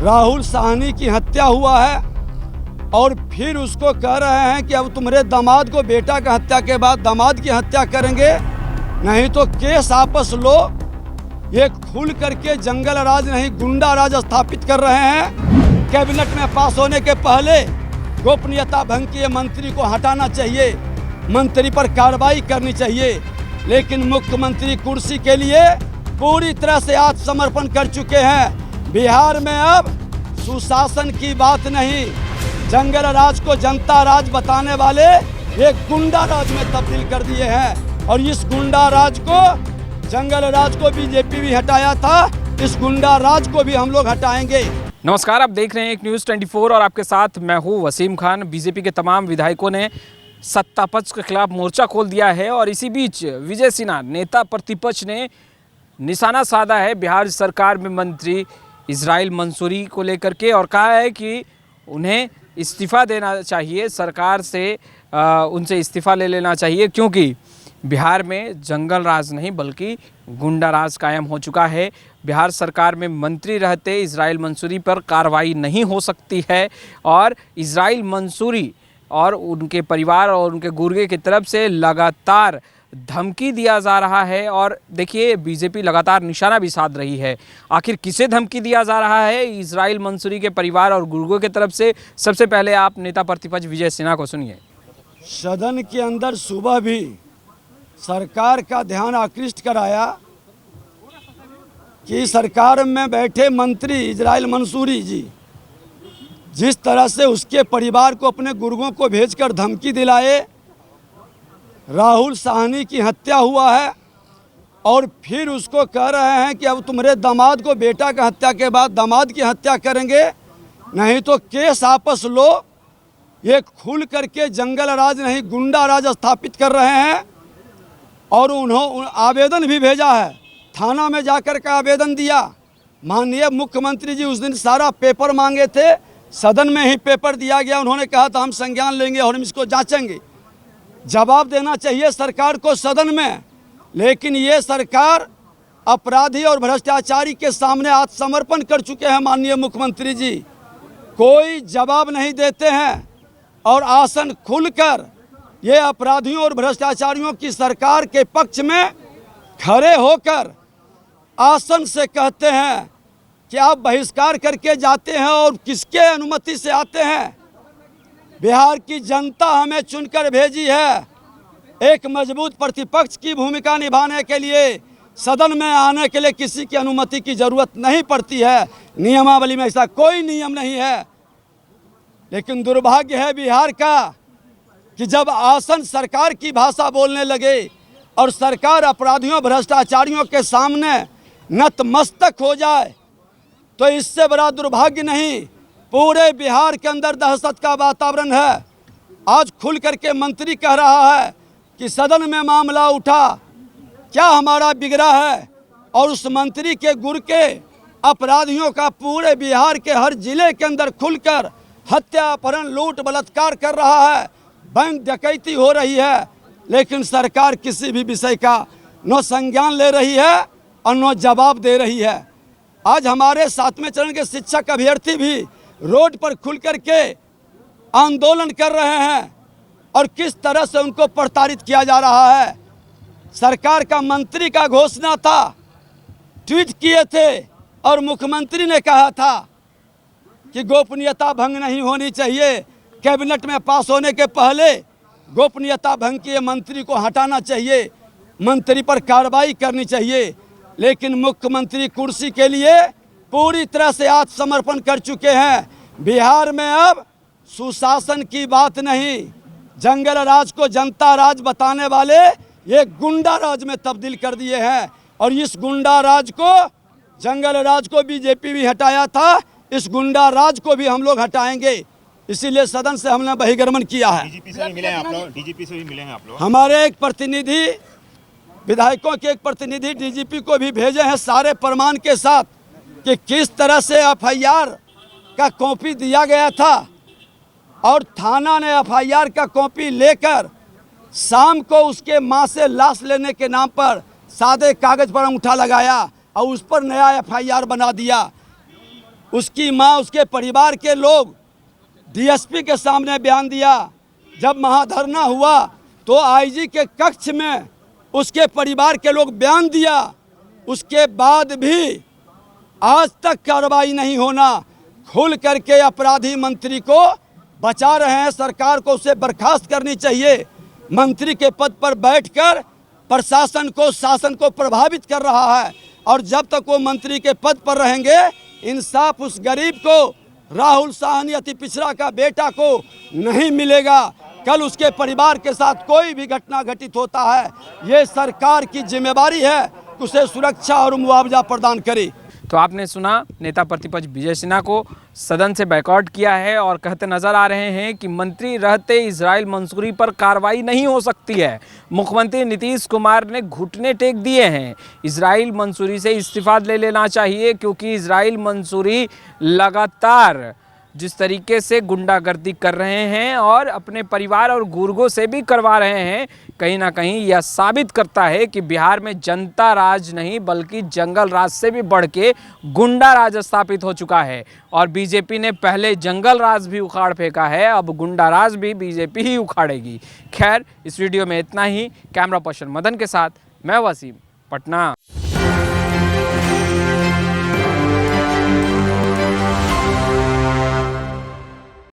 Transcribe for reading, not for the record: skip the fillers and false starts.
राहुल साहनी की हत्या हुआ है और फिर उसको कह रहे हैं कि अब तुम्हारे दामाद को बेटा का हत्या के बाद दामाद की हत्या करेंगे, नहीं तो केस आपस लो। ये खुल करके जंगल राज नहीं गुंडा राज स्थापित कर रहे हैं। कैबिनेट में पास होने के पहले गोपनीयता भंग किए मंत्री को हटाना चाहिए, मंत्री पर कार्रवाई करनी चाहिए, लेकिन मुख्यमंत्री कुर्सी के लिए पूरी तरह से आत्मसमर्पण कर चुके हैं। बिहार में अब सुशासन की बात नहीं, जंगल राज को जनता राज बताने वाले एक गुंडा राज में तब्दील कर दिए हैं। और इस गुंडा राज को, जंगल राज को बीजेपी भी हटाया था, इस गुंडा राज को भी हम लोग हटाएंगे। नमस्कार, आप देख रहे हैं एक न्यूज़ 24 और आपके साथ मैं हूं वसीम खान। बीजेपी के तमाम विधायकों ने सत्ता पक्ष के खिलाफ मोर्चा खोल दिया है और इसी बीच विजय सिन्हा नेता प्रतिपक्ष ने निशाना साधा है बिहार सरकार में मंत्री इजराइल मंसूरी को लेकर के और कहा है कि उन्हें इस्तीफ़ा देना चाहिए, सरकार से उनसे इस्तीफ़ा ले लेना चाहिए, क्योंकि बिहार में जंगल राज नहीं बल्कि गुंडा राज कायम हो चुका है। बिहार सरकार में मंत्री रहते इजराइल मंसूरी पर कार्रवाई नहीं हो सकती है और इजराइल मंसूरी और उनके परिवार और उनके गुर्गे की तरफ से लगातार धमकी दिया जा रहा है। और देखिए, बीजेपी लगातार निशाना भी साध रही है। आखिर किसे धमकी दिया जा रहा है इजराइल मंसूरी के परिवार और गुर्गों की तरफ से? सबसे पहले आप नेता प्रतिपक्ष विजय सिन्हा को सुनिए। सदन के अंदर सुबह भी सरकार का ध्यान आकृष्ट कराया कि सरकार में बैठे मंत्री इजराइल मंसूरी जी जिस तरह से उसके परिवार को, अपने गुर्गों को भेजकर धमकी दिलाए, राहुल साहनी की हत्या हुआ है और फिर उसको कह रहे हैं कि अब तुम्हारे दामाद को बेटा का हत्या के बाद दामाद की हत्या करेंगे, नहीं तो केस आपस लो। ये खुल करके जंगल राज नहीं गुंडा राज स्थापित कर रहे हैं। और उन्होंने आवेदन भी भेजा है, थाना में जाकर के आवेदन दिया। माननीय मुख्यमंत्री जी उस दिन सारा पेपर मांगे थे, सदन में ही पेपर दिया गया। उन्होंने कहा था हम संज्ञान लेंगे और हम इसको जांचेंगे। जवाब देना चाहिए सरकार को सदन में, लेकिन ये सरकार अपराधी और भ्रष्टाचारी के सामने आत्मसमर्पण कर चुके हैं। माननीय मुख्यमंत्री जी कोई जवाब नहीं देते हैं और आसन खुलकर ये अपराधियों और भ्रष्टाचारियों की सरकार के पक्ष में खड़े होकर आसन से कहते हैं कि आप बहिष्कार करके जाते हैं और किसके अनुमति से आते हैं? बिहार की जनता हमें चुनकर भेजी है। एक मजबूत प्रतिपक्ष की भूमिका निभाने के लिए सदन में आने के लिए किसी की अनुमति की जरूरत नहीं पड़ती है। नियमावली में ऐसा कोई नियम नहीं है। लेकिन दुर्भाग्य है बिहार का कि जब आसन सरकार की भाषा बोलने लगे और सरकार अपराधियों भ्रष्टाचारियों के सामने नतमस्तक हो जाए, तो इससे बड़ा दुर्भाग्य नहीं। पूरे बिहार के अंदर दहशत का वातावरण है। आज खुल करके मंत्री कह रहा है कि सदन में मामला उठा, क्या हमारा बिगड़ा है? और उस मंत्री के गुर के अपराधियों का पूरे बिहार के हर जिले के अंदर खुलकर हत्या, अपहरण, लूट, बलात्कार कर रहा है, बैंक डकैती हो रही है, लेकिन सरकार किसी भी विषय का न संज्ञान ले रही है और न जवाब दे रही है। आज हमारे 7वें चरण के शिक्षक अभ्यर्थी भी रोड पर खुल करके आंदोलन कर रहे हैं और किस तरह से उनको प्रताड़ित किया जा रहा है। सरकार का मंत्री का घोषणा था, ट्वीट किए थे और मुख्यमंत्री ने कहा था कि गोपनीयता भंग नहीं होनी चाहिए। कैबिनेट में पास होने के पहले गोपनीयता भंग किए मंत्री को हटाना चाहिए, मंत्री पर कार्रवाई करनी चाहिए, लेकिन मुख्यमंत्री कुर्सी के लिए पूरी तरह से आत्मसमर्पण कर चुके हैं। बिहार में अब सुशासन की बात नहीं, जंगल राज को जनता राज बताने वाले ये गुंडा राज में तब्दील कर दिए हैं। और इस गुंडा राज को, जंगल राज को बीजेपी भी हटाया था, इस गुंडा राज को भी हम लोग हटाएंगे। इसीलिए सदन से हमने बहिर्गमन किया है। डीजीपी से भी मिले आप लोग? डीजीपी से भी मिलेंगे आप लोग? हमारे एक प्रतिनिधि, विधायकों के एक प्रतिनिधि डीजीपी को भी भेजे हैं सारे प्रमाण के साथ कि किस तरह से एफआईआर का कॉपी दिया गया था और थाना ने एफआईआर का कॉपी लेकर शाम को उसके मां से लाश लेने के नाम पर सादे कागज पर अंगूठा लगाया और उस पर नया एफआईआर बना दिया। उसकी माँ, उसके परिवार के लोग डीएसपी के सामने बयान दिया। जब महाधरना हुआ तो आईजी के कक्ष में उसके परिवार के लोग बयान दिया। उसके बाद भी आज तक कार्रवाई नहीं होना, खुल करके अपराधी मंत्री को बचा रहे हैं। सरकार को उसे बर्खास्त करनी चाहिए। मंत्री के पद पर बैठकर प्रशासन को, शासन को प्रभावित कर रहा है और जब तक वो मंत्री के पद पर रहेंगे, इंसाफ उस गरीब को, राहुल साहनी अति पिछड़ा का बेटा को नहीं मिलेगा। कल उसके परिवार के साथ कोई भी घटना घटित होता है, ये सरकार की जिम्मेदारी है कि उसे सुरक्षा और मुआवजा प्रदान करे। तो आपने सुना, नेता प्रतिपक्ष विजय सिन्हा को सदन से बैकआउट किया है और कहते नजर आ रहे हैं कि मंत्री रहते इजराइल मंसूरी पर कार्रवाई नहीं हो सकती है। मुख्यमंत्री नीतीश कुमार ने घुटने टेक दिए हैं। इजराइल मंसूरी से इस्तीफा ले लेना चाहिए, क्योंकि इजराइल मंसूरी लगातार जिस तरीके से गुंडागर्दी कर रहे हैं और अपने परिवार और गुर्गों से भी करवा रहे हैं, कहीं ना कहीं यह साबित करता है कि बिहार में जनता राज नहीं बल्कि जंगल राज से भी बढ़ के गुंडा राज स्थापित हो चुका है। और बीजेपी ने पहले जंगल राज भी उखाड़ फेंका है, अब गुंडा राज भी बीजेपी ही उखाड़ेगी। खैर, इस वीडियो में इतना ही। कैमरा पर्सन मदन के साथ मैं वसीम, पटना।